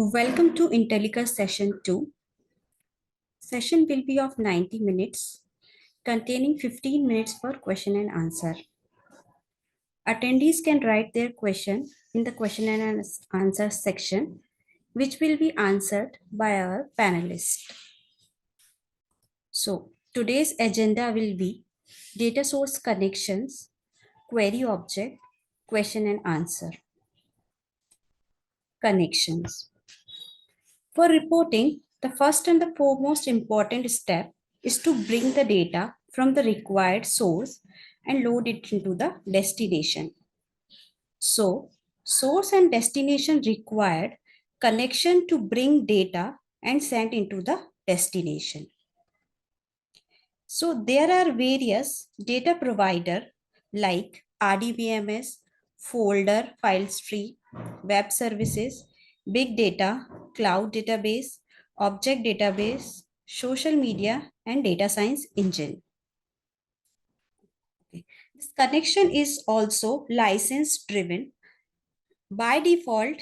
Welcome to Intellica session 2. Session will be of 90 minutes, containing 15 minutes for question and answer. Attendees can write their question in the question and answer section, which will be answered by our panelists. So, today's agenda will be data source connections, query object, question and answer. Connections. For reporting, the first and the foremost important step is to bring the data from the required source and load it into the destination. So, source and destination required connection to bring data and send into the destination. So, there are various data provider like RDBMS, folder, file tree, web services, big data, cloud database, object database, social media, and data science engine. Okay. This connection is also license driven. By default,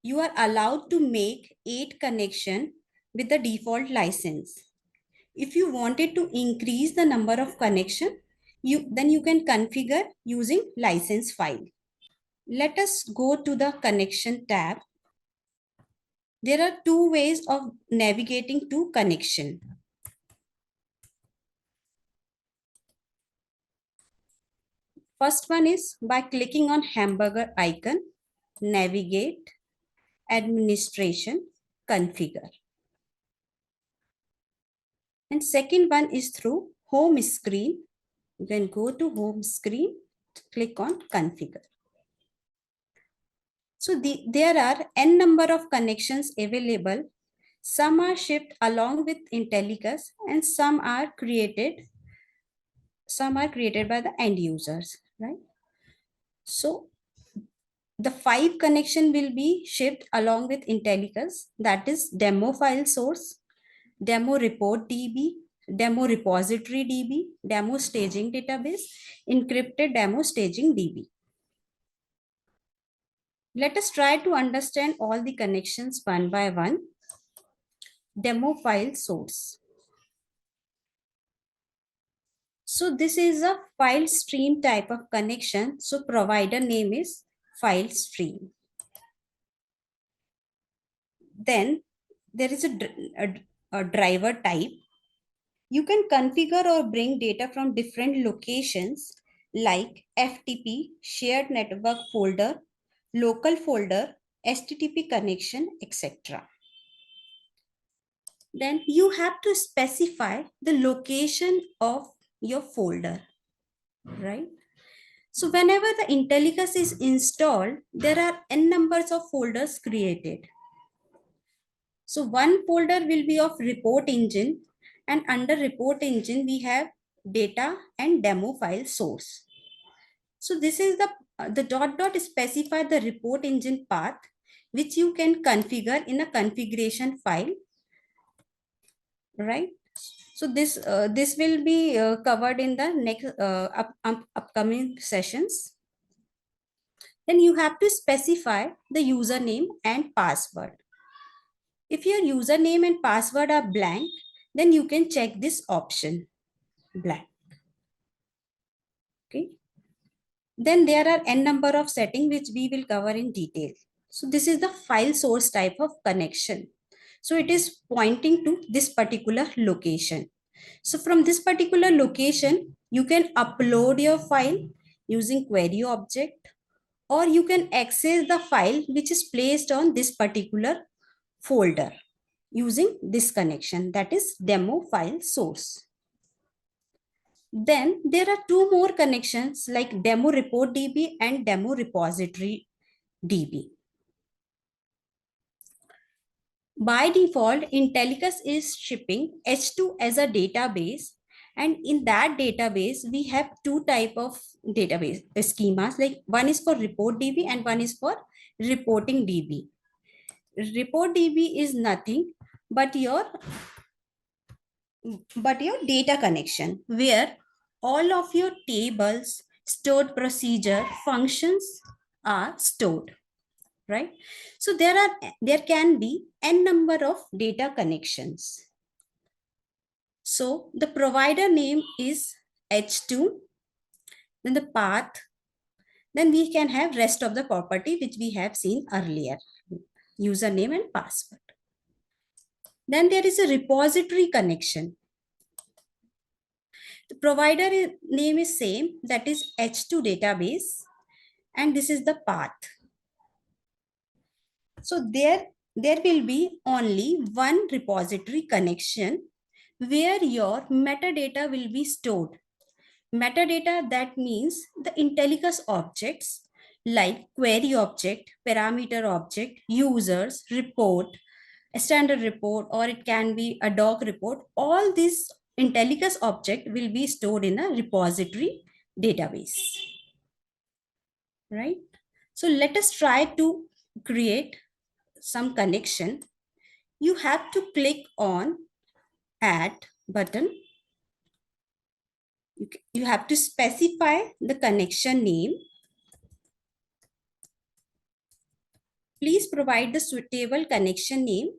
you are allowed to make 8 connection with the default license. If you wanted to increase the number of connection, then you can configure using license file. Let us go to the connection tab. There are 2 ways of navigating to connection. First one is by clicking on hamburger icon, navigate, administration, configure. And second one is through home screen. You can go to home screen, click on configure. So there are n number of connections available. Some are shipped along with Intellicus and some are created by the end users, right? So the 5 connection will be shipped along with Intellicus, that is demo file source, demo report DB, demo repository DB, demo staging database, encrypted demo staging DB. Let us try to understand all the connections one by one. Demo file source. So this is a file stream type of connection. So provider name is file stream. Then there is a driver type. You can configure or bring data from different locations like FTP, shared network folder, local folder, HTTP connection, etc. Then you have to specify the location of your folder, right? So whenever the Intellicus is installed, there are n numbers of folders created. So one folder will be of report engine, and under report engine, we have data and demo file source. So this is the dot specify the report engine path, which you can configure in a configuration file, right? So this will be covered in the next upcoming sessions. Then you have to specify the username and password. If your username and password are blank, then you can check this option, blank. Okay. Then there are n number of settings which we will cover in detail. So this is the file source type of connection. So it is pointing to this particular location. So from this particular location, you can upload your file using query object, or you can access the file which is placed on this particular folder using this connection, that is demo file source. Then there are 2 more connections like demo report DB and demo repository DB. By default, Intellicus is shipping H2 as a database, and in that database we have 2 type of database schemas, like one is for report DB and one is for reporting DB. Report DB is nothing but your data connection, where all of your tables, stored procedure, functions are stored. right? So there can be n number of data connections. So the provider name is H2, then the path, then we can have rest of the property which we have seen earlier, username and password. Then there is a repository connection. The provider name is same, that is H2 database, and this is the path. So there will be only one repository connection where your metadata will be stored. Metadata, that means the Intellicus objects like query object, parameter object, users, report, a standard report, or it can be a doc report. All these Intellicus object will be stored in a repository database, right? So let us try to create some connection. You have to click on add button. You have to specify the connection name. Please provide the suitable connection name,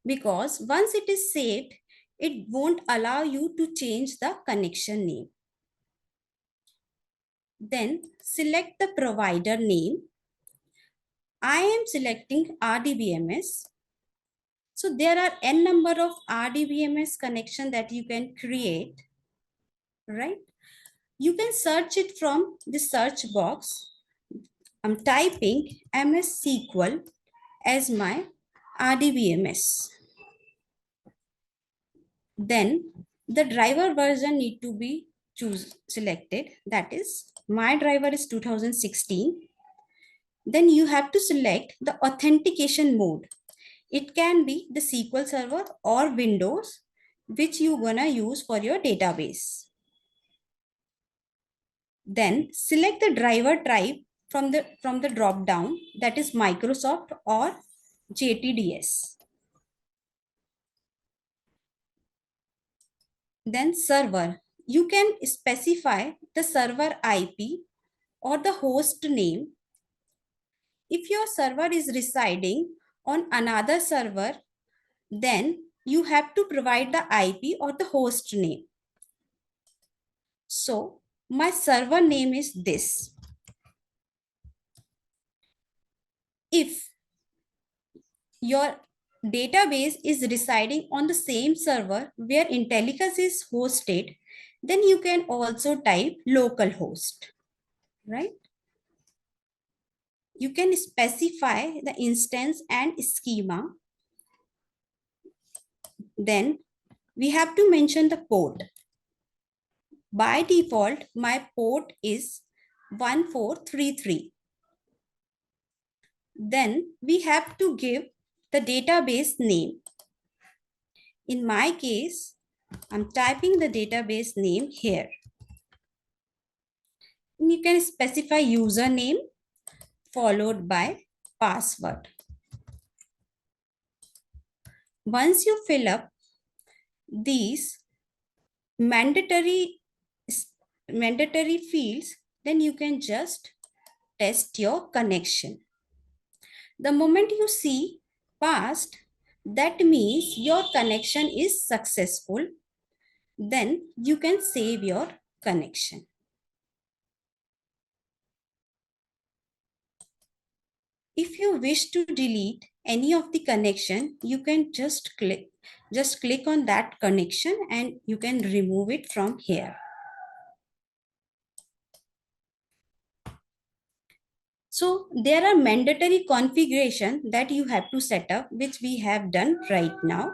because once it is saved, it won't allow you to change the connection name. Then select the provider name. I am selecting RDBMS. So there are n number of RDBMS connection that you can create, right? You can search it from the search box. I'm typing MS SQL as my RDBMS. Then the driver version need to be selected. That is, my driver is 2016. Then you have to select the authentication mode. It can be the SQL Server or Windows, which you gonna use for your database. Then select the driver type from the drop down, that is Microsoft or JTDS. Then server, you can specify the server IP or the host name. If your server is residing on another server, then you have to provide the IP or the host name. So my server name is this. If your database is residing on the same server where Intellicus is hosted, then you can also type localhost, right? You can specify the instance and schema. Then we have to mention the port. By default, my port is 1433. Then we have to give the database name. In my case, I'm typing the database name here. You can specify username followed by password. Once you fill up these mandatory fields, then you can just test your connection. The moment you see passed, that means your connection is successful. Then you can save your connection. If you wish to delete any of the connection, you can just click on that connection and you can remove it from here. So there are mandatory configuration that you have to set up, which we have done right now.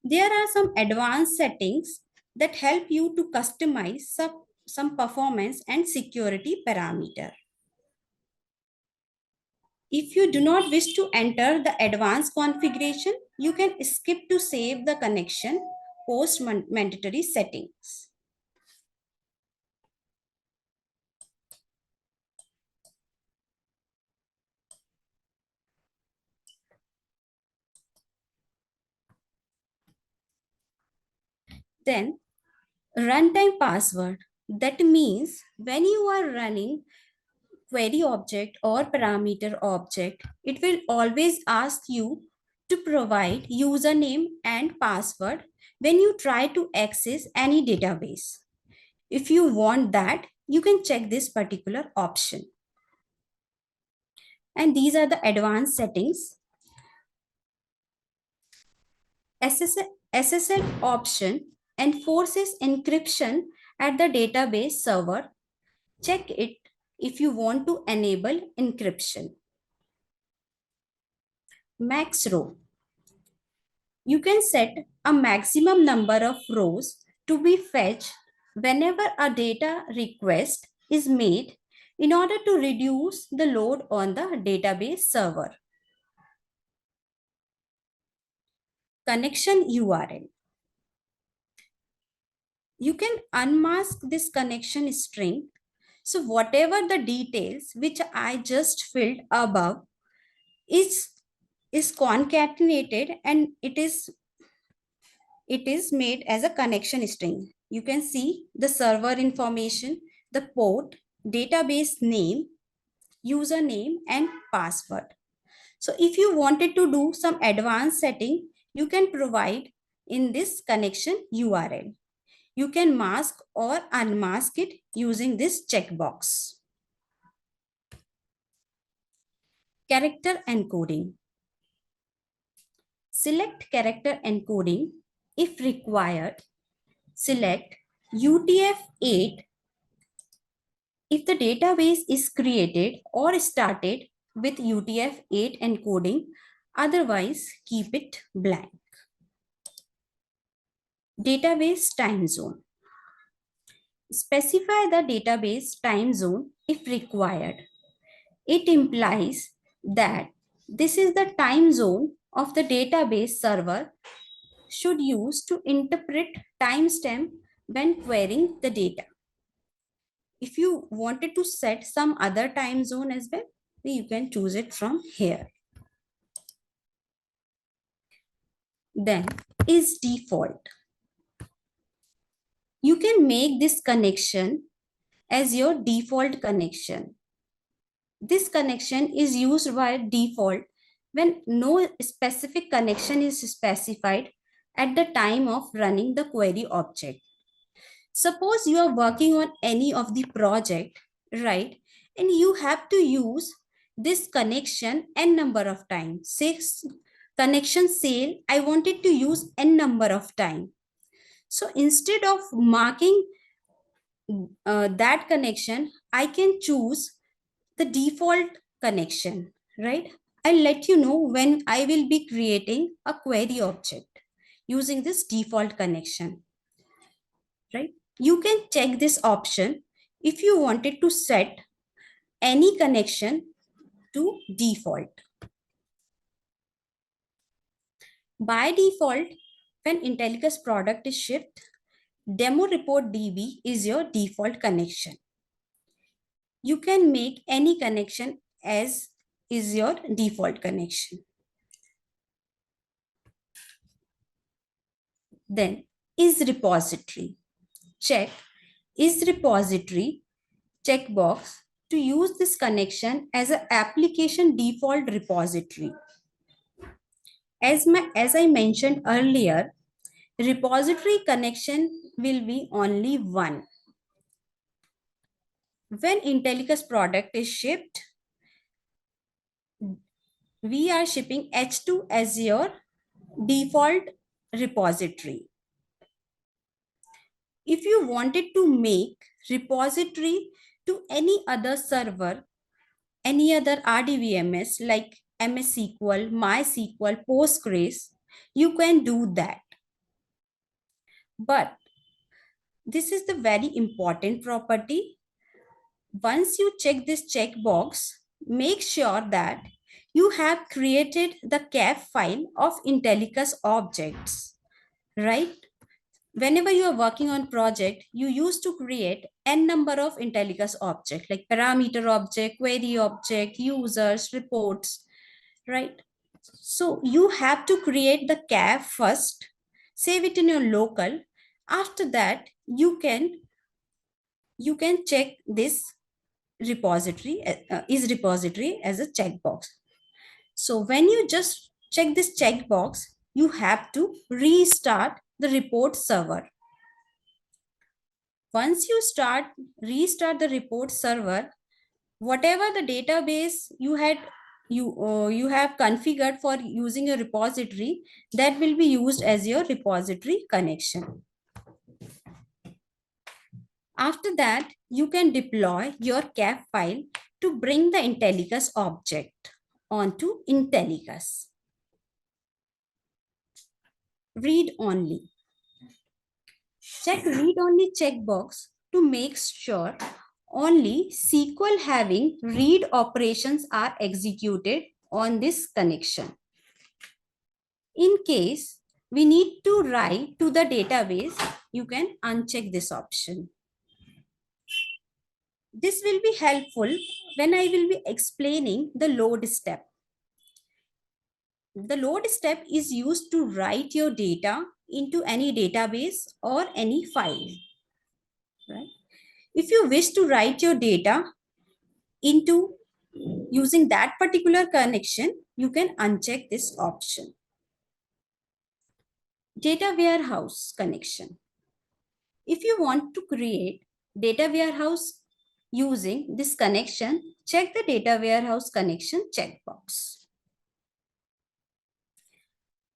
There are some advanced settings that help you to customize some performance and security parameter. If you do not wish to enter the advanced configuration, you can skip to save the connection post mandatory settings. Then runtime password. That means when you are running query object or parameter object, it will always ask you to provide username and password when you try to access any database. If you want that, you can check this particular option. And these are the advanced settings. SSL option enforces encryption at the database server. Check it if you want to enable encryption. Max row. You can set a maximum number of rows to be fetched whenever a data request is made in order to reduce the load on the database server. Connection URL. You can unmask this connection string. So whatever the details which I just filled above is concatenated and it is made as a connection string. You can see the server information, the port, database name, username, and password. So if you wanted to do some advanced setting, you can provide in this connection URL. You can mask or unmask it using this checkbox. Character encoding. Select character encoding. If required, select UTF-8 if the database is created or started with UTF-8 encoding. Otherwise, keep it blank. Database time zone. Specify the database time zone if required. It implies that this is the time zone of the database server should use to interpret timestamp when querying the data. If you wanted to set some other time zone as well, you can choose it from here. Then is default. You can make this connection as your default connection. This connection is used by default when no specific connection is specified at the time of running the query object. Suppose you are working on any of the project, right? And you have to use this connection n number of times. Say connection sale, I wanted to use n number of time. So instead of marking that connection, I can choose the default connection, right? I'll let you know when I will be creating a query object using this default connection, right? You can check this option if you wanted to set any connection to default. By default, when Intellicus product is shipped, demo report DB is your default connection. You can make any connection as is your default connection. Then is repository. Check is repository checkbox to use this connection as an application default repository. As I mentioned earlier, repository connection will be only one. When Intellicus product is shipped, we are shipping H2 as your default repository. If you wanted to make repository to any other server, any other RDBMS like MS SQL, MySQL, Postgres, you can do that. But this is the very important property. Once you check this checkbox, make sure that you have created the CAF file of Intellicus objects, right? Whenever you are working on project, you used to create n number of Intellicus objects like parameter object, query object, users, reports, right? So you have to create the CAF first, save it in your local. After that, you can check this repository is repository as a checkbox. So when you just check this checkbox, you have to restart the report server. Once you restart the report server, whatever the database you have configured for using a repository, that will be used as your repository connection. After that, you can deploy your CAP file to bring the Intellicus object onto Intellicus. Read only. Check read only checkbox to make sure only SQL having read operations are executed on this connection. In case we need to write to the database, you can uncheck this option. This will be helpful when I will be explaining the load step. The load step is used to write your data into any database or any file. Right? If you wish to write your data into using that particular connection, you can uncheck this option. Data warehouse connection. If you want to create data warehouse using this connection, check the data warehouse connection checkbox.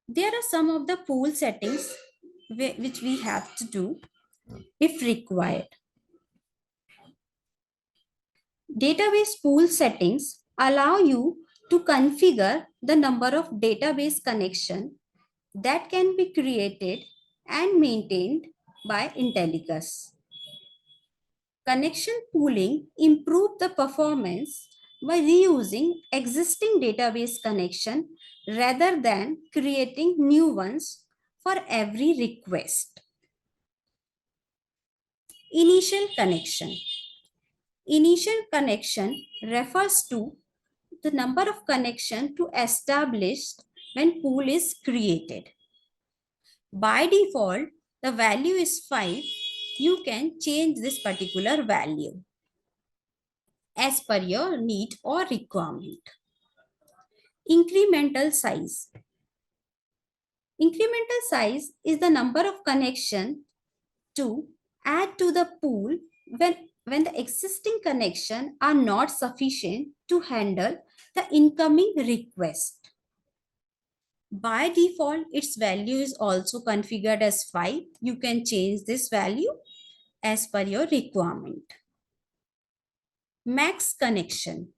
There are some of the pool settings which we have to do if required. Database pool settings allow you to configure the number of database connection that can be created and maintained by Intellicus. Connection pooling improves the performance by reusing existing database connection rather than creating new ones for every request. Initial connection. Initial connection refers to the number of connection to established when pool is created. By default, the value is 5. You can change this particular value as per your need or requirement. Incremental size. Incremental size is the number of connection to add to the pool when the existing connection are not sufficient to handle the incoming request. By default, its value is also configured as 5. You can change this value as per your requirement. Max connection.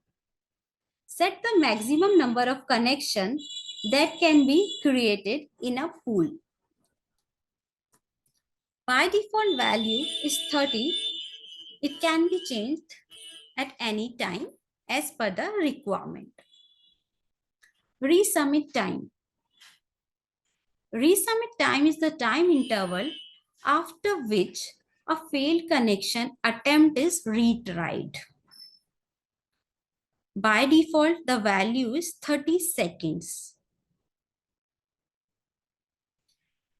Set the maximum number of connections that can be created in a pool. By default value is 30. It can be changed at any time as per the requirement. Resubmit time. Resubmit time is the time interval after which a failed connection attempt is retried. By default, the value is 30 seconds.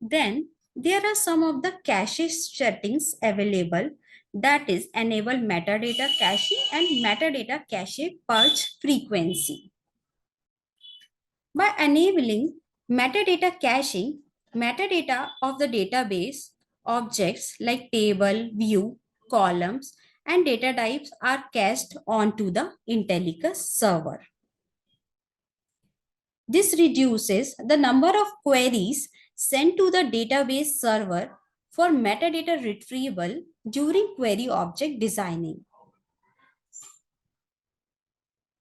Then there are some of the cache settings available, that is enable metadata caching and metadata cache purge frequency. By enabling metadata caching, metadata of the database objects like table, view, columns, and data types are cached onto the Intellicus server. This reduces the number of queries sent to the database server for metadata retrieval during query object designing.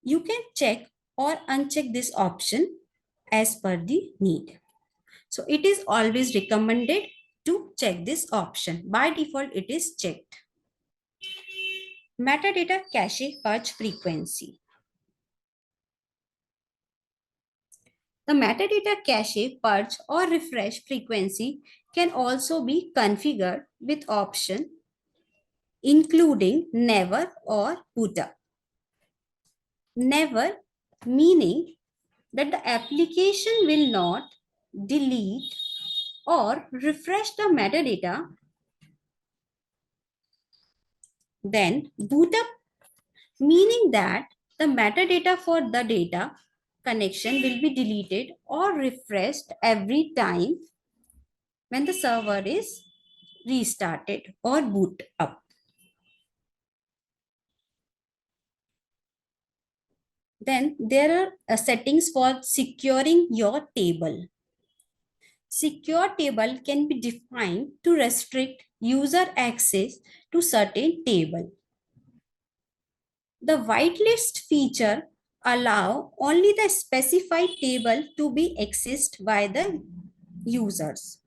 You can check or uncheck this option as per the need. So it is always recommended to check this option. By default, it is checked. Metadata cache purge frequency. The metadata cache purge or refresh frequency can also be configured with option including never or boot up. Never meaning that the application will not delete or refresh the metadata. Then boot up meaning that the metadata for the data connection will be deleted or refreshed every time when the server is restarted or boot up. Then there are settings for securing your table. Secure table can be defined to restrict user access to certain table. The whitelist feature allow only the specified table to be accessed by the users.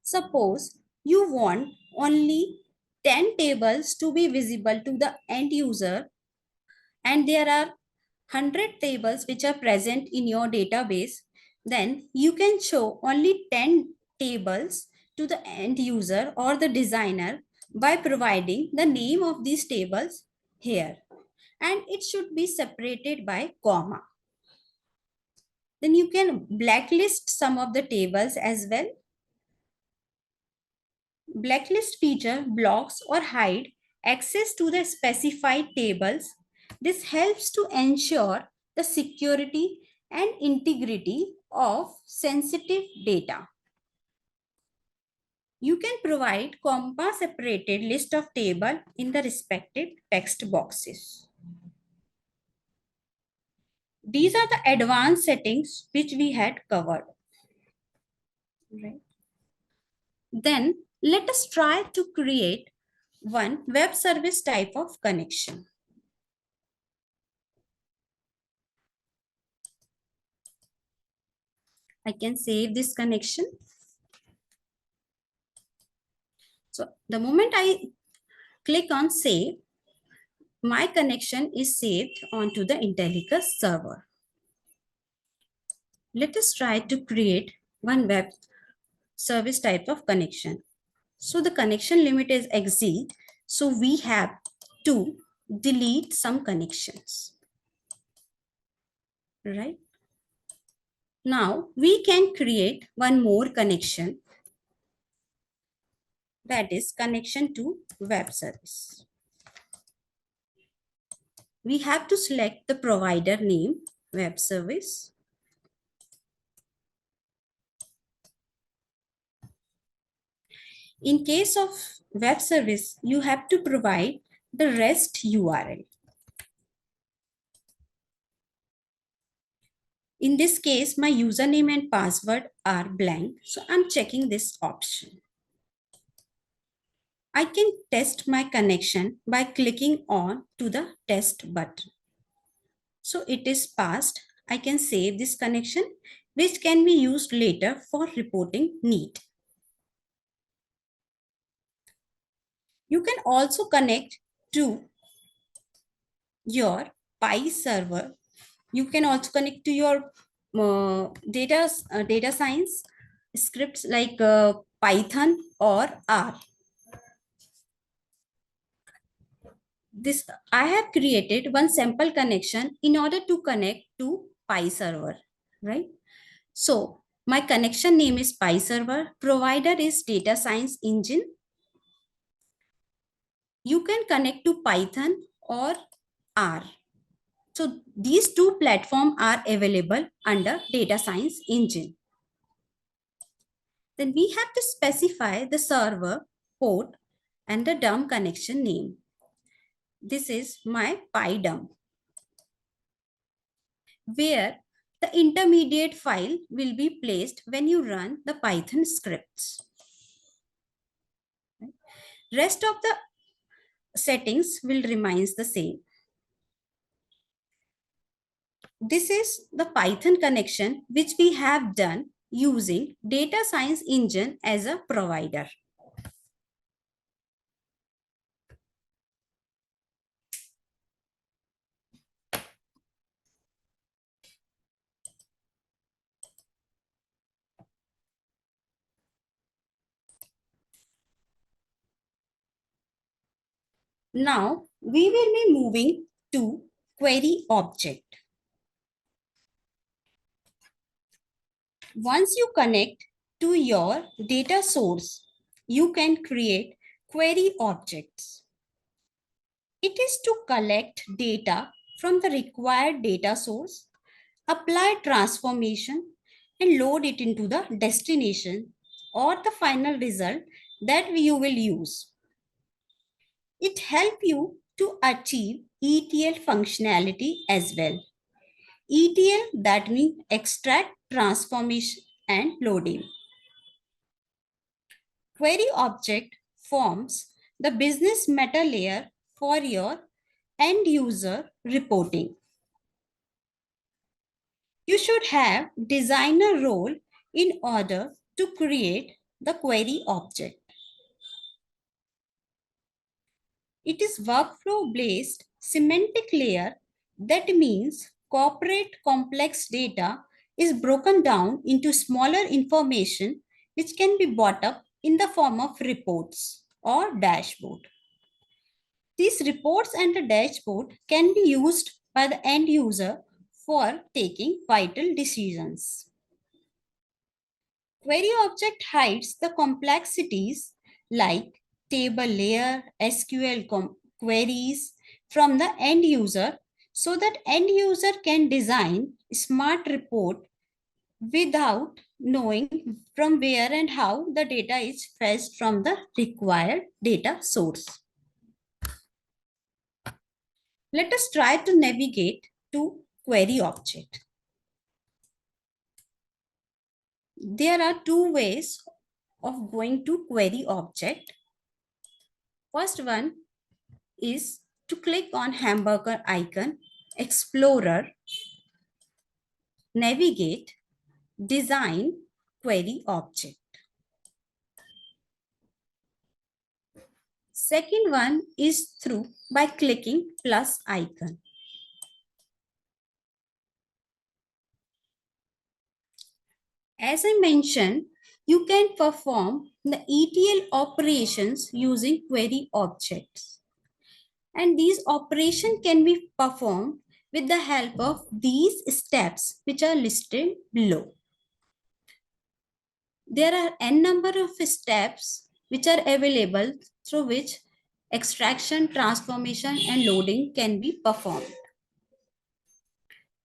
Suppose you want only 10 tables to be visible to the end user and there are 100 tables which are present in your database, then you can show only 10 tables to the end user or the designer by providing the name of these tables here, and it should be separated by comma. Then you can blacklist some of the tables as well. Blacklist feature blocks or hide access to the specified tables. This helps to ensure the security and integrity of sensitive data. You can provide comma separated list of table in the respective text boxes. These are the advanced settings which we had covered. Right. Then let us try to create one web service type of connection. I can save this connection. So the moment I click on save, my connection is saved onto the Intellicus server. Let us try to create one web service type of connection. So the connection limit is exceed. So we have to delete some connections. Right? Now we can create one more connection, that is connection to web service. We have to select the provider name, web service. In case of web service, you have to provide the REST URL. In this case, my username and password are blank, so I'm checking this option. I can test my connection by clicking on to the test button. So it is passed. I can save this connection, which can be used later for reporting need. You can also connect to your Pi server. You can also connect to your data science scripts like Python or R. This I have created one sample connection in order to connect to Pi server, right? So my connection name is Pi server. Provider is Data Science Engine. You can connect to Python or R. So these two platforms are available under Data Science Engine. Then we have to specify the server port and the DOM connection name. This is my PyDOM, where the intermediate file will be placed when you run the Python scripts. Rest of the settings will remains the same. This is the Python connection which we have done using Data Science Engine as a provider. Now we will be moving to query object. Once you connect to your data source, you can create query objects. It is to collect data from the required data source, apply transformation, and load it into the destination or the final result that you will use. It helps you to achieve ETL functionality as well. ETL, that means extract, transformation, and loading. Query object forms the business meta layer for your end user reporting. You should have designer role in order to create the query object. It is workflow based semantic layer, that means corporate complex data is broken down into smaller information which can be brought up in the form of reports or dashboard. These reports and the dashboard can be used by the end user for taking vital decisions. Query object hides the complexities like table layer, SQL queries from the end user so that end user can design smart report without knowing from where and how the data is fetched from the required data source. Let us try to navigate to query object. There are two ways of going to query object. First one is to click on hamburger icon, explorer, navigate, design, query object. Second one is through by clicking plus icon. As I mentioned, you can perform the ETL operations using query objects. And these operations can be performed with the help of these steps which are listed below. There are n number of steps which are available through which extraction, transformation, and loading can be performed.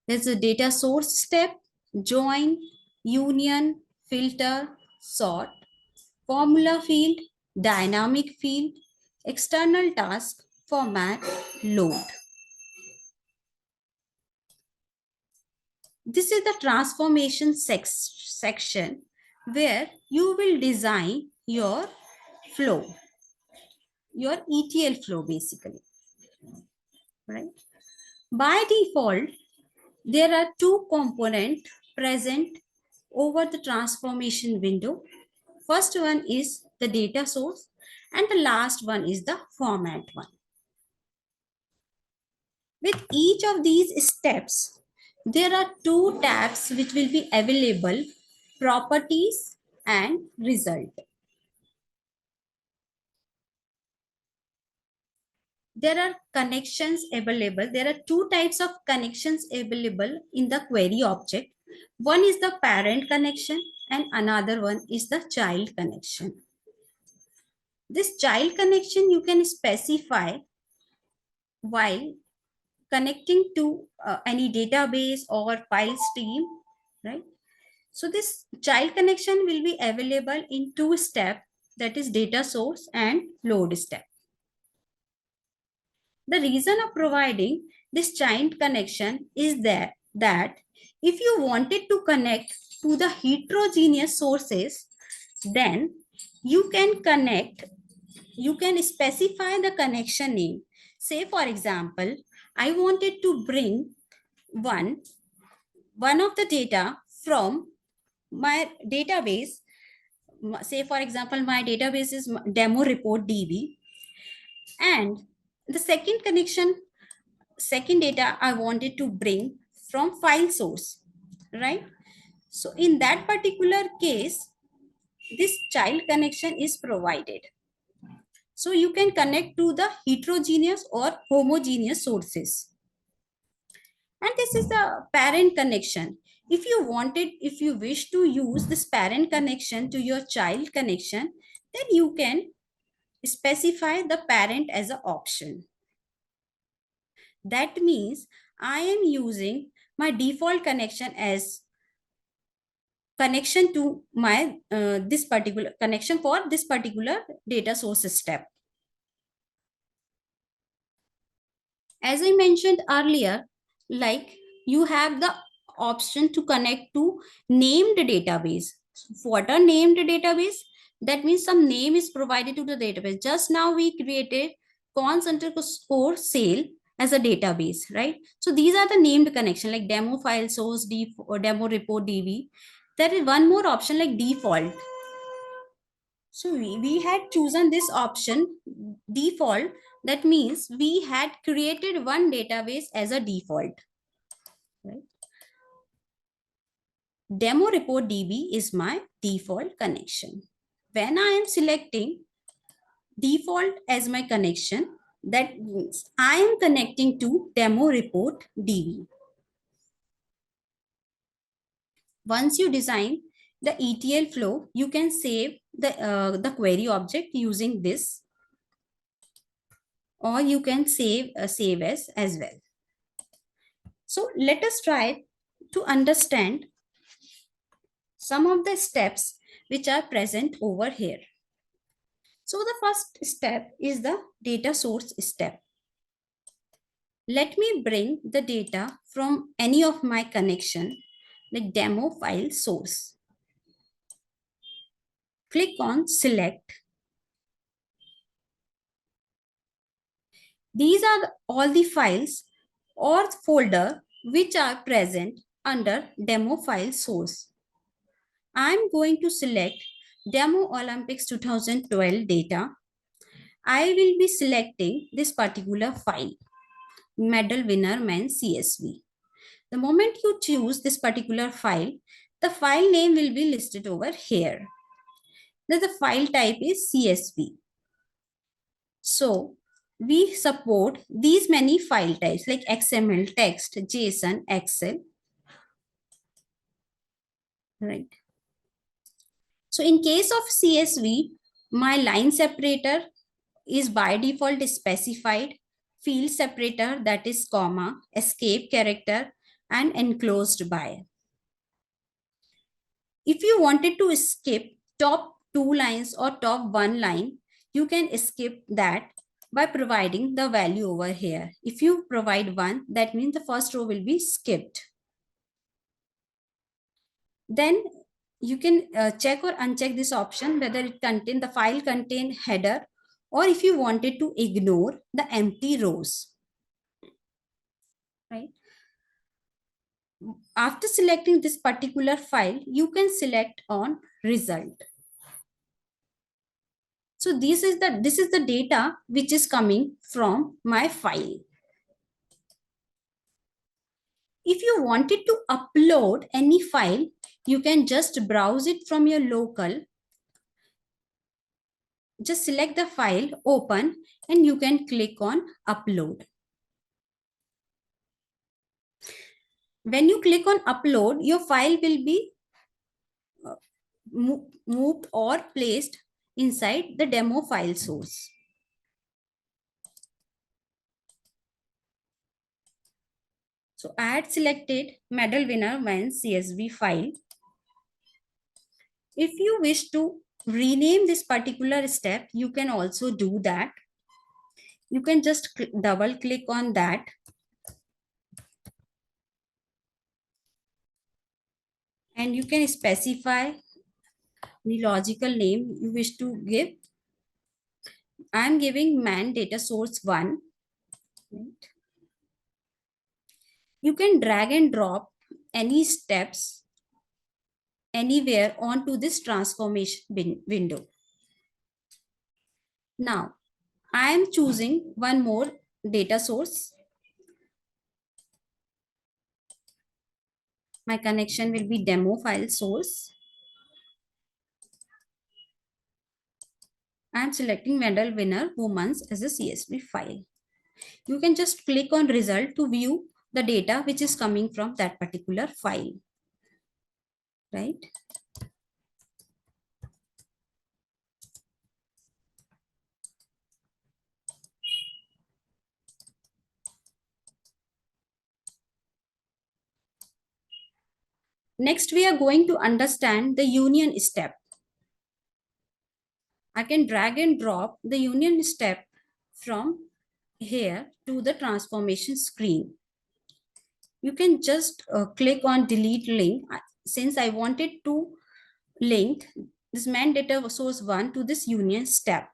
There's a data source step, join, union, filter, sort, formula field, dynamic field, external task, format, load. This is the transformation section where you will design your flow, your ETL flow basically, right? By default, there are two components present over the transformation window. First one is the data source and the last one is the format one. With each of these steps, there are two tabs which will be available, properties and result. There are connections available. There are two types of connections available in the query object. One is the parent connection and another one is the child connection. This child connection you can specify while connecting to any database or file stream, right? So this child connection will be available in two steps, that is data source and load step. The reason of providing this child connection is that if you wanted to connect to the heterogeneous sources, then you can specify the connection name. Say for example, I wanted to bring one of the data from my database. Say for example, my database is demo report DB, and the second data I wanted to bring from file source, right? So in that particular case, this child connection is provided. So you can connect to the heterogeneous or homogeneous sources. And this is the parent connection. If you wish to use this parent connection to your child connection, then you can specify the parent as an option. That means I am using my default connection as connection to my this particular connection for this particular data source step. As I mentioned earlier, like you have the option to connect to named database. What are named database? That means some name is provided to the database. Just now we created cons underscore sale as a database, right? So these are the named connection like demo file source, or demo report DB. There is one more option like default. So we had chosen this option default. That means we had created one database as a default. Right? Demo report DB is my default connection. When I am selecting default as my connection, that means I am connecting to demo report DB. Once you design the ETL flow, you can save the query object using this, or you can save as well. So let us try to understand some of the steps which are present over here. So the first step is the data source step. Let me bring the data from any of my connection, like demo file source. Click on select. These are all the files or folder which are present under demo file source. I'm going to select Demo Olympics 2012 data. I will be selecting this particular file, medal winner men's CSV. The moment you choose this particular file, the file name will be listed over here. Then the file type is CSV. So we support these many file types like XML, text, JSON, Excel. Right. So in case of CSV, my line separator is by default specified, field separator that is comma, escape character, and enclosed by. If you wanted to skip top 2 lines or top 1 line, you can skip that by providing the value over here. If you provide 1, that means the first row will be skipped. Then you can check or uncheck this option whether it contain the file contain header, or if you wanted to ignore the empty rows. Right. After selecting this particular file, you can select on result. So this is the data which is coming from my file. If you wanted to upload any file, you can just browse it from your local. Just select the file, open, and you can click on upload. When you click on upload, your file will be moved or placed inside the demo file source. So I had selected medal winner men's CSV file. If you wish to rename this particular step, you can also do that. You can just double click on that. And you can specify the logical name you wish to give. I am giving man data source 1. Right. You can drag and drop any steps anywhere onto this transformation window. Now, I am choosing one more data source. My connection will be demo file source. I am selecting medal winner women's as a CSV file. You can just click on result to view the data which is coming from that particular file. Right? Next, we are going to understand the union step. I can drag and drop the union step from here to the transformation screen. You can just click on delete link. Since I wanted to link this main data source 1 to this union step.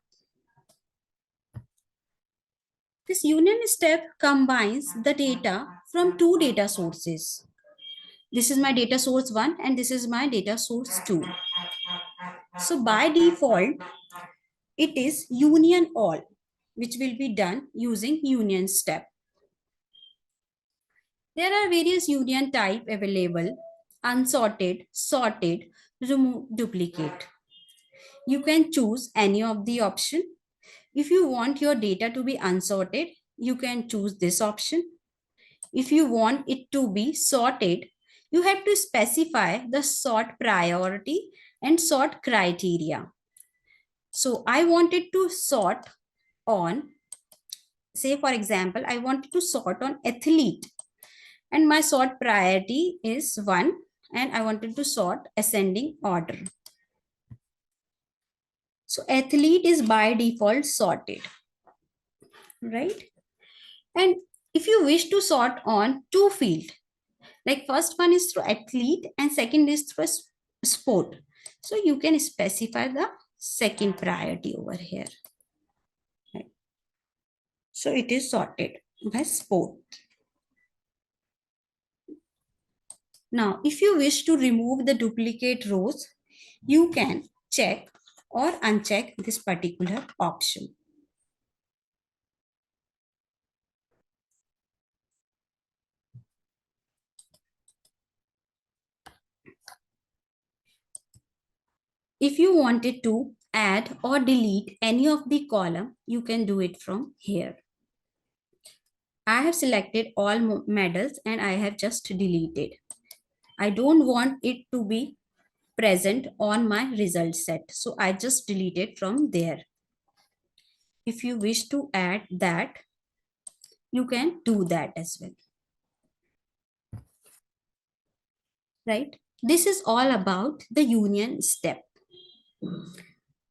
This union step combines the data from two data sources. This is my data source 1 and this is my data source 2. So by default, it is union all, which will be done using union step. There are various union type available: unsorted, sorted, remove duplicate. You can choose any of the option. If you want your data to be unsorted, you can choose this option. If you want it to be sorted, you have to specify the sort priority and sort criteria. So I wanted to sort on, say for example, I wanted to sort on athlete and my sort priority is 1 and I wanted to sort ascending order. So athlete is by default sorted, right? And if you wish to sort on two field, like first one is through athlete and second is through sport. So you can specify the second priority over here. Right? So it is sorted by sport. Now, if you wish to remove the duplicate rows, you can check or uncheck this particular option. If you wanted to add or delete any of the column, you can do it from here. I have selected all medals and I have just deleted. I don't want it to be present on my result set. So I just delete it from there. If you wish to add that, you can do that as well. Right? This is all about the union step.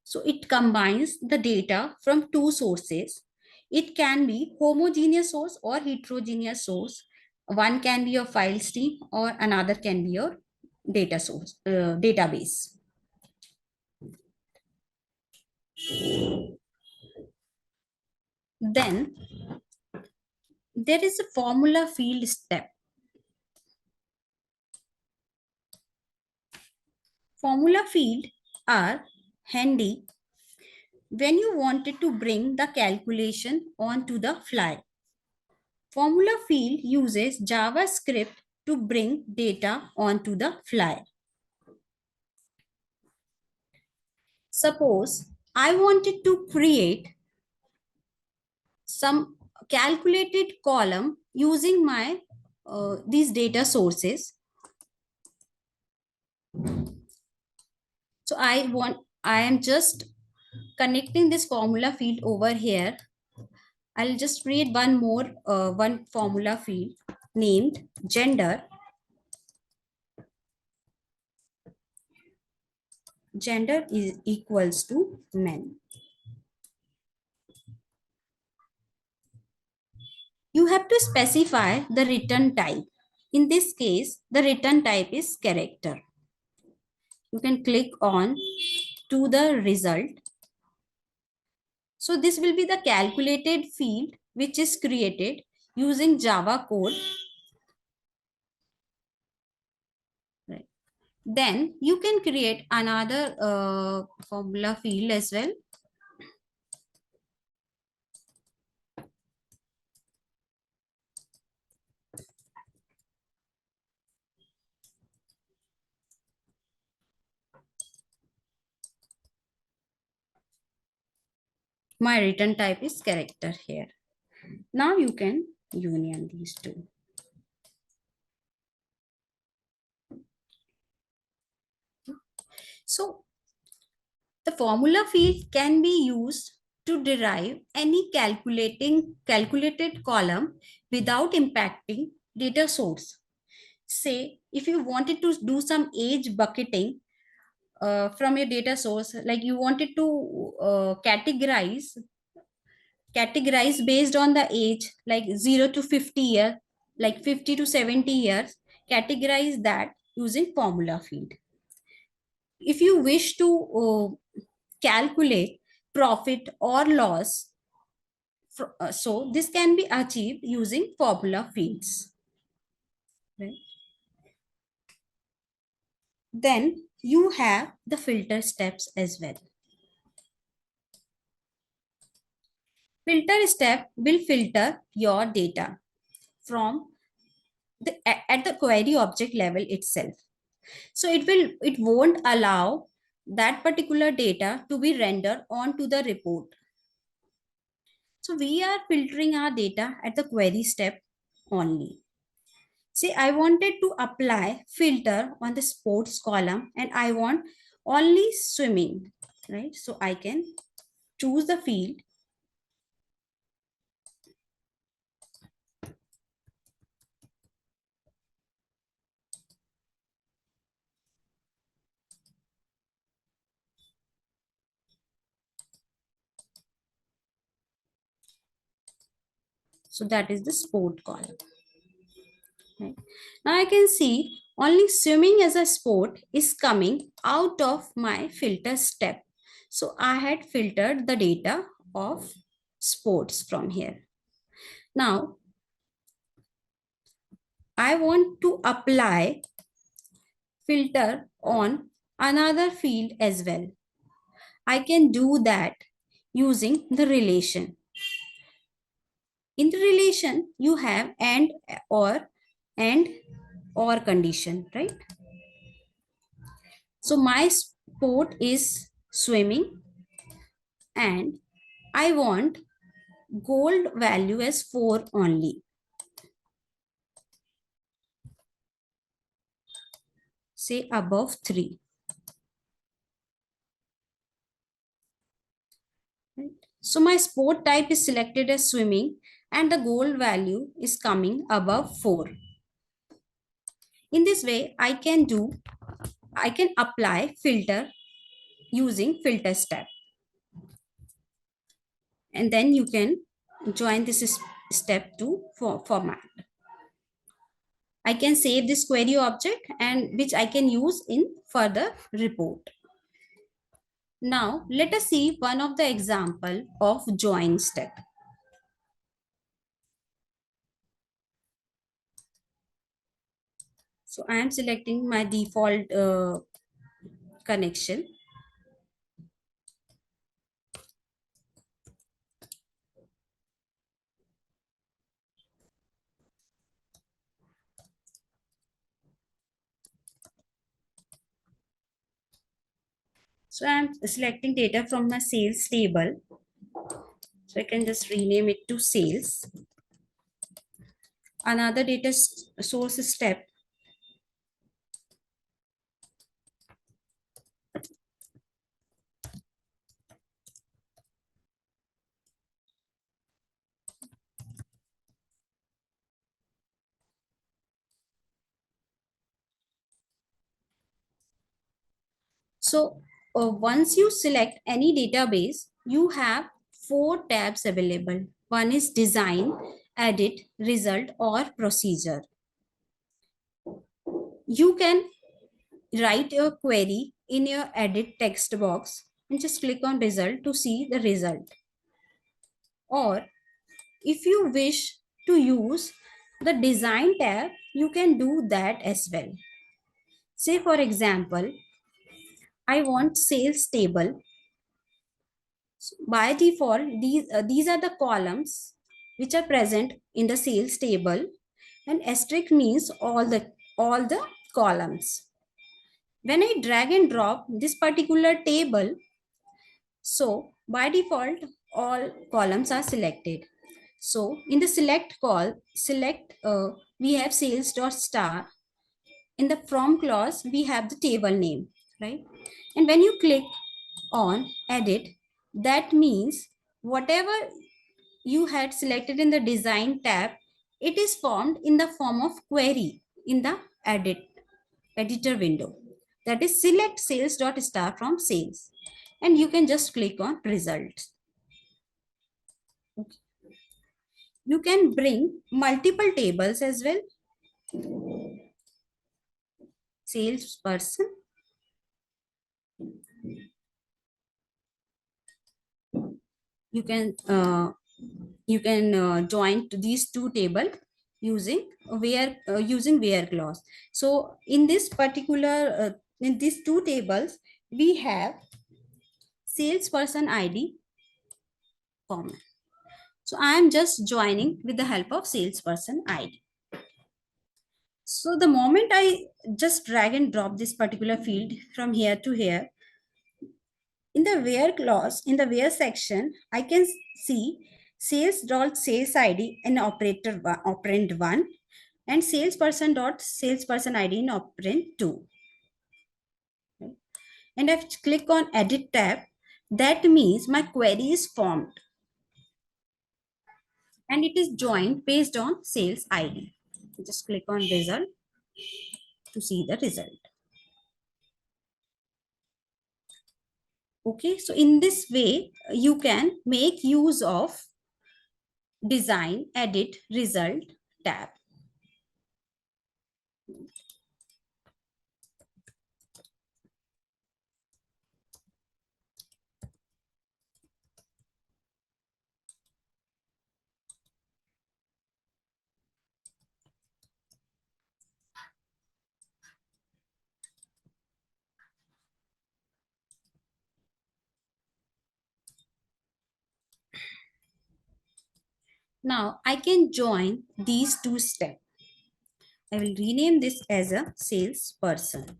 So it combines the data from two sources. It can be homogeneous source or heterogeneous source. One can be your file stream or another can be your data source, database. Then there is a formula field step. Formula field are handy when you wanted to bring the calculation onto the fly. Formula field uses JavaScript to bring data onto the fly. Suppose I wanted to create some calculated column using my these data sources. So I am just connecting this formula field over here. I'll just create one formula field named gender. Gender is equals to men. You have to specify the return type. In this case, the return type is character. You can click on to the result. So this will be the calculated field which is created using Java code. Right. Then you can create another formula field as well. My return type is character here. Now you can union these two. So the formula field can be used to derive any calculated column without impacting data source. say if you wanted to do some age bucketing from your data source, like you wanted to categorize based on the age, like 0 to 50 year, like 50 to 70 years, categorize that using formula field. If you wish to calculate profit or loss, so this can be achieved using formula fields, right? Then you have the filter steps as well. Filter step will filter your data from at the query object level itself. So it won't allow that particular data to be rendered onto the report. So we are filtering our data at the query step only. See, I wanted to apply filter on the sports column and I want only swimming, right? So I can choose the field. So that is the sport column. Right. Now I can see only swimming as a sport is coming out of my filter step. So I had filtered the data of sports from here. Now I want to apply filter on another field as well. I can do that using the relation. In the relation, you have and or condition, right? So my sport is swimming and I want gold value as 4 only. Say above 3. Right? So my sport type is selected as swimming and the gold value is coming above 4. In this way, I can apply filter using filter step. And then you can join this step to format. I can save this query object and which I can use in further report. Now let us see one of the example of join step. So I am selecting my default connection. So I am selecting data from my sales table. So I can just rename it to sales. Another data source step. So once you select any database, you have 4 tabs available. One is design, edit, result, or procedure. You can write your query in your edit text box and just click on result to see the result. Or if you wish to use the design tab, you can do that as well. Say for example, I want sales table. So by default, these are the columns which are present in the sales table, and asterisk means all the columns. When I drag and drop this particular table, so by default, all columns are selected. So in the select call, we have sales dot star. In the from clause, we have the table name, right? And when you click on edit, that means whatever you had selected in the design tab, it is formed in the form of query in the editor window. That is select sales.star from sales. And you can just click on results. Okay. You can bring multiple tables as well. Salesperson. You can join to these two tables using where clause. So in this particular in these two tables we have salesperson ID common. So I am just joining with the help of salesperson ID. So the moment I just drag and drop this particular field from here to here, in the where clause, in the where section, I can see sales.sales ID in operand 1 and salesperson.salesperson ID in operand 2. And if I click on edit tab, that means my query is formed and it is joined based on sales ID. Just click on result to see the result. Okay, so in this way, you can make use of design, edit, result tab. Now I can join these two steps. I will rename this as a salesperson.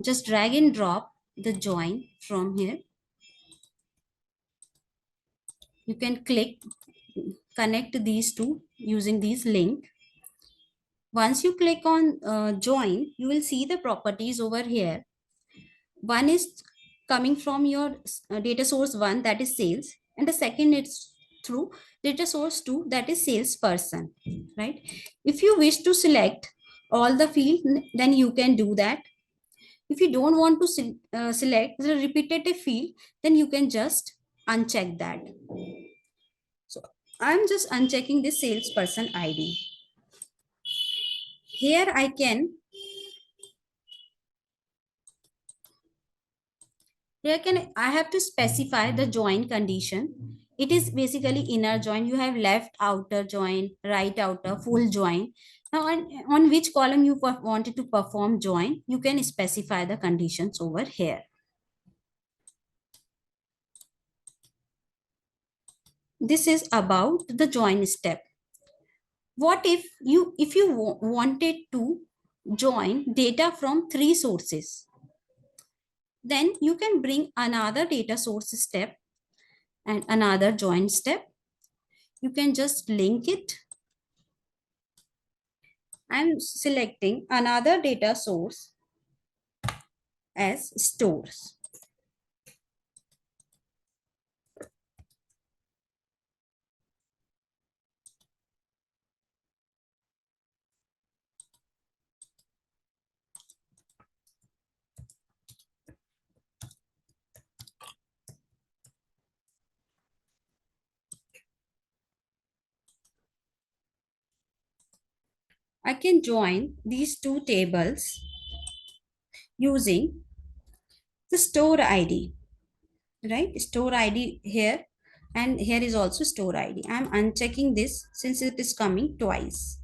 Just drag and drop the join from here. You can connect these two using these link. Once you click on join, you will see the properties over here. One is coming from your data source 1, that is sales, and the second is through data source 2, that is salesperson, right? If you wish to select all the field, then you can do that. If you don't want to select the repetitive field, then you can just uncheck that. So I'm just unchecking this salesperson ID. Here I have to specify the join condition. It is basically inner join. You have left outer join, right outer, full join. Now on which column you wanted to perform join, you can specify the conditions over here. This is about the join step. What if you wanted to join data from 3 sources? Then you can bring another data source step and another join step. You can just link it. I'm selecting another data source as stores. I can join these two tables using the store ID, right? Store ID here, and here is also store ID. I'm unchecking this since it is coming twice.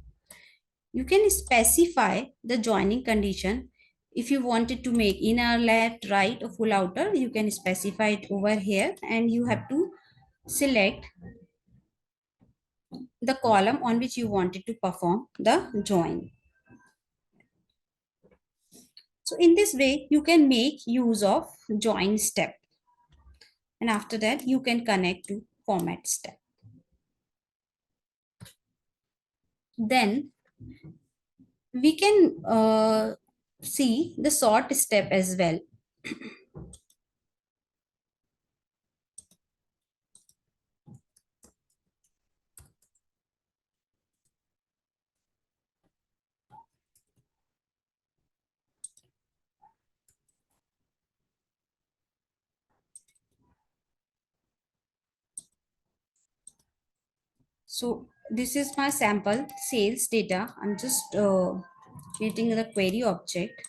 You can specify the joining condition. If you wanted to make inner, left, right, or full outer, you can specify it over here, and you have to select the column on which you wanted to perform the join. So in this way, you can make use of join step. And after that, you can connect to format step. Then we can see the sort step as well. So this is my sample sales data. I'm just creating the query object.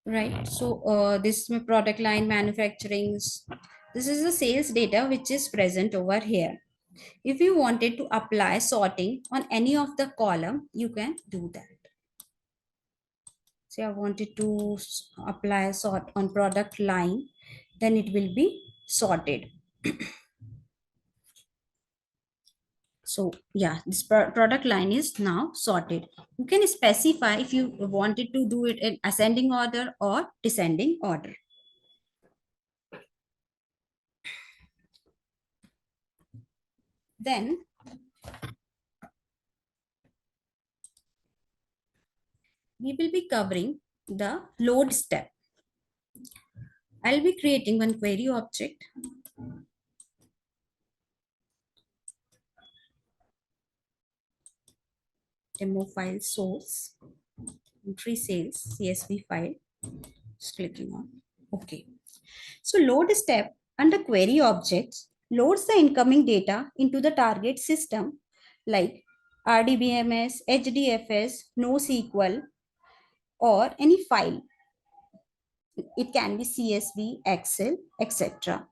Right. So this is my product line manufacturing. This is the sales data which is present over here. If you wanted to apply sorting on any of the column, you can do that. Say I wanted to apply sort on product line, then it will be sorted. So yeah, this product line is now sorted. You can specify if you wanted to do it in ascending order or descending order. Then we will be covering the load step. I'll be creating one query object. Demo file source, entry sales, CSV file. Just clicking on. Okay. So load step under query objects loads the incoming data into the target system like RDBMS, HDFS, NoSQL, or any file. It can be CSV, Excel, etc.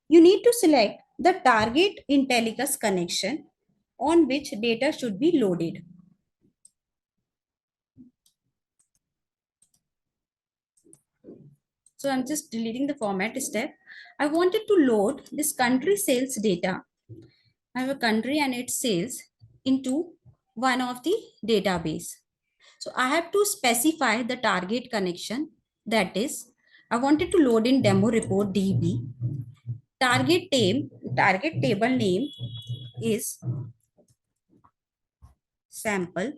You need to select the target Intellicus connection on which data should be loaded. So I'm just deleting the format step. I wanted to load this country sales data. I have a country and its sales into one of the database. So I have to specify the target connection. That is, I wanted to load in demo report DB. Target table name is sample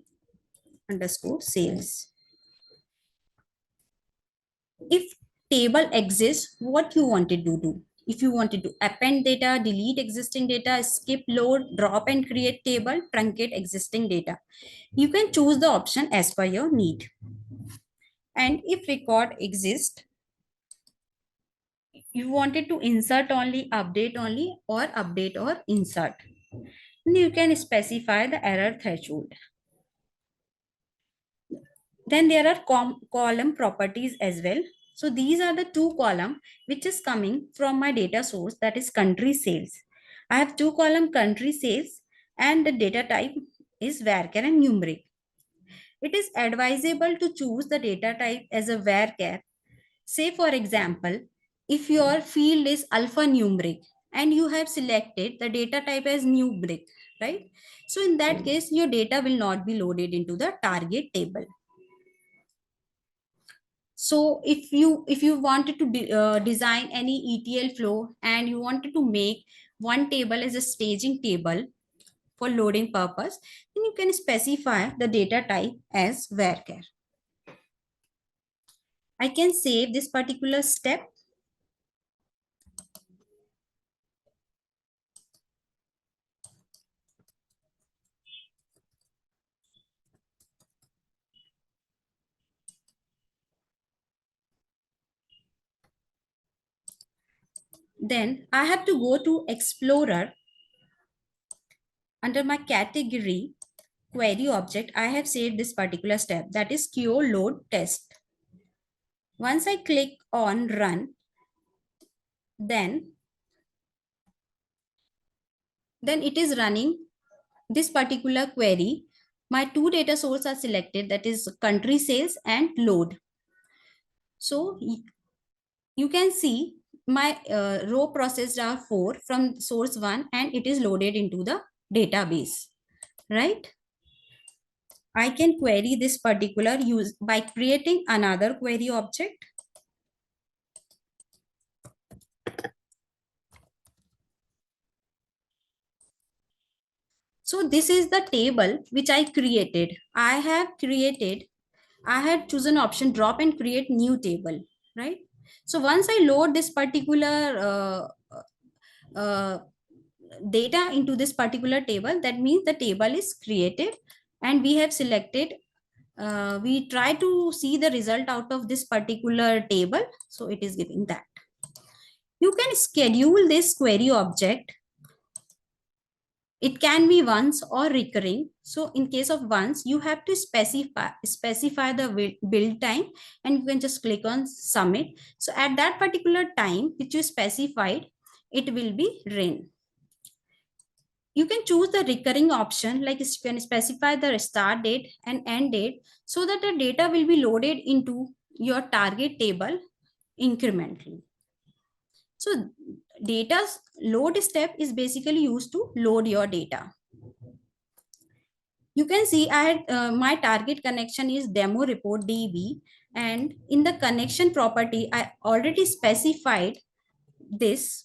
underscore sales. If table exists, what you wanted to do? If you wanted to append data, delete existing data, skip load, drop and create table, truncate existing data, you can choose the option as per your need. And if record exists, you wanted to insert only, update only, or update or insert, and you can specify the error threshold. Then there are column properties as well. So these are the two column which is coming from my data source, that is country sales. I have two column country sales and the data type is varchar and numeric. It is advisable to choose the data type as a varchar. Say for example, if your field is alphanumeric and you have selected the data type as numeric, right? So in that case, your data will not be loaded into the target table. So if you wanted to design any ETL flow and you wanted to make one table as a staging table for loading purpose, then you can specify the data type as varchar. I can save this particular step. Then I have to go to Explorer. Under my category query object, I have saved this particular step, that is QO load test. Once I click on run, then it is running this particular query. My two data sources are selected, that is country sales and load. So you can see my row processed are 4 from source 1 and it is loaded into the database, right? I can query this particular use by creating another query object. So this is the table which I created. I had chosen option drop and create new table, right? So once I load this particular data into this particular table, that means the table is created and we have selected, we try to see the result out of this particular table. So it is giving that. You can schedule this query object. It can be once or recurring. So in case of once, you have to specify the build time, and you can just click on submit. So at that particular time which you specified, it will be ran. You can choose the recurring option, like you can specify the start date and end date so that the data will be loaded into your target table incrementally. So data's load step is basically used to load your data. You can see I had my target connection is demo report DB, and in the connection property, I already specified this.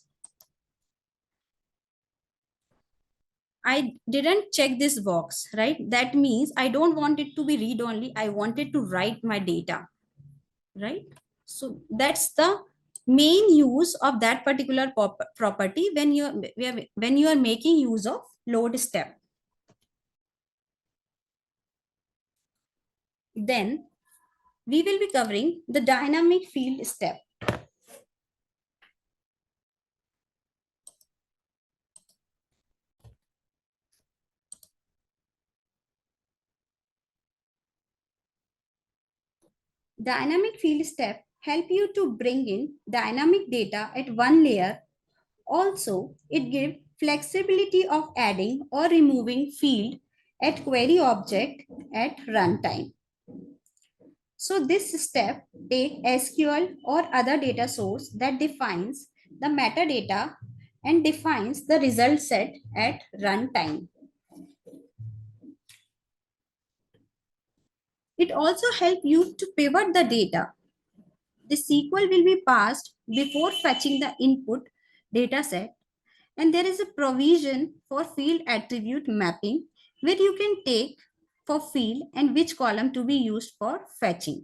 I didn't check this box, right? That means I don't want it to be read only. I wanted to write my data, right? So that's the main use of that particular property when you are making use of load step. Then we will be covering the dynamic field step. Dynamic field step help you to bring in dynamic data at one layer. Also, it gives flexibility of adding or removing field at query object at runtime. So this step take SQL or other data source that defines the metadata and defines the result set at runtime. It also helps you to pivot the data. The SQL will be passed before fetching the input data set, and there is a provision for field attribute mapping where you can take for field and which column to be used for fetching.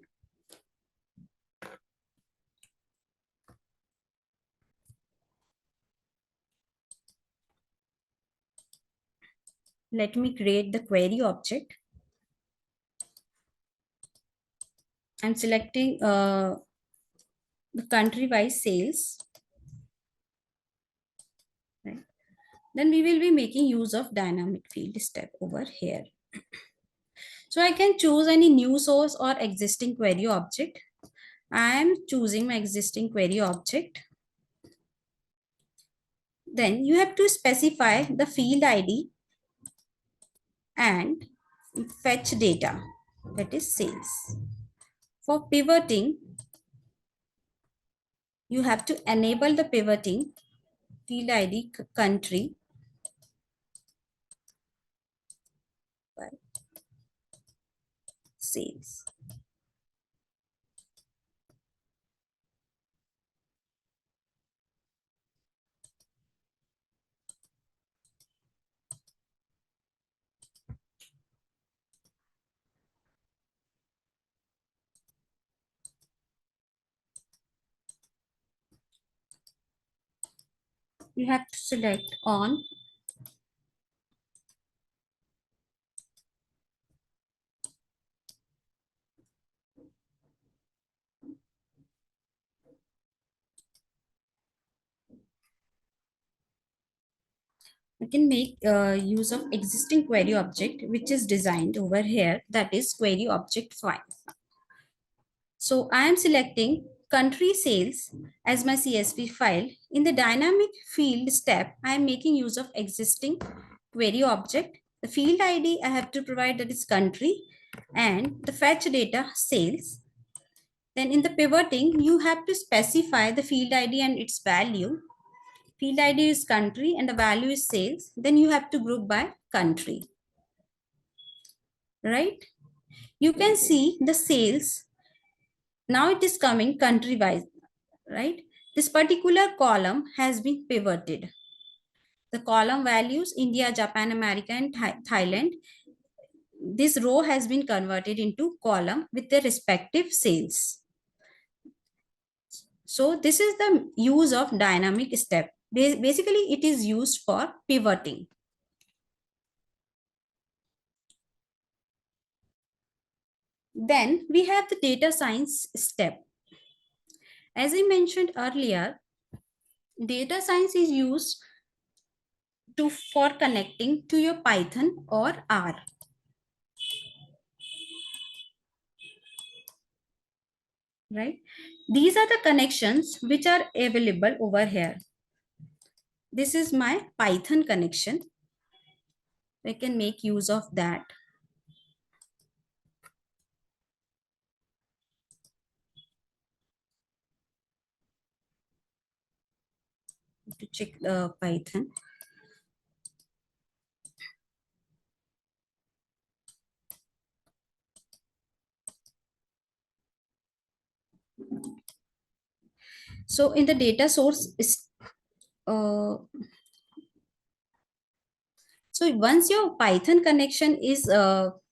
Let me create the query object. I'm selecting the country-wise sales. Right. Then we will be making use of dynamic field step over here. So I can choose any new source or existing query object. I am choosing my existing query object. Then you have to specify the field ID and fetch data, that is sales. For pivoting, you have to enable the pivoting field ID country by sales. You have to select on. You can make use of existing query object which is designed over here, that is query object file. So I am selecting country sales as my CSV file. In the dynamic field step, I am making use of existing query object. The field ID I have to provide, that is country, and the fetch data sales. Then in the pivoting, you have to specify the field ID and its value. Field ID is country and the value is sales. Then you have to group by country, right? You can see the sales. Now it is coming country wise, right? This particular column has been pivoted. The column values India, Japan, America, and Thailand. This row has been converted into column with their respective sales. So this is the use of dynamic step. Basically, it is used for pivoting. Then we have the data science step. As I mentioned earlier, Data science is used for connecting to your Python or R. Right? These are the connections which are available over here. This is my Python connection. I can make use of that. To check the Python. So in the data source is so once your Python connection is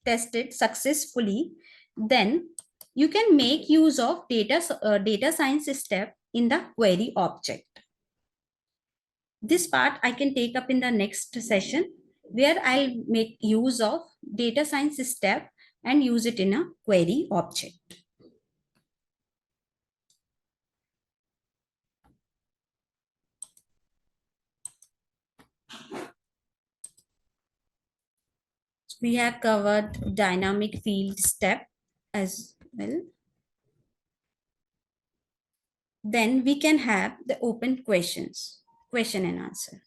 tested successfully, then you can make use of data science step in the query object. This part I can take up in the next session, where I'll make use of data science step and use it in a query object. We have covered dynamic field step as well. Then we can have the open questions, question and answer.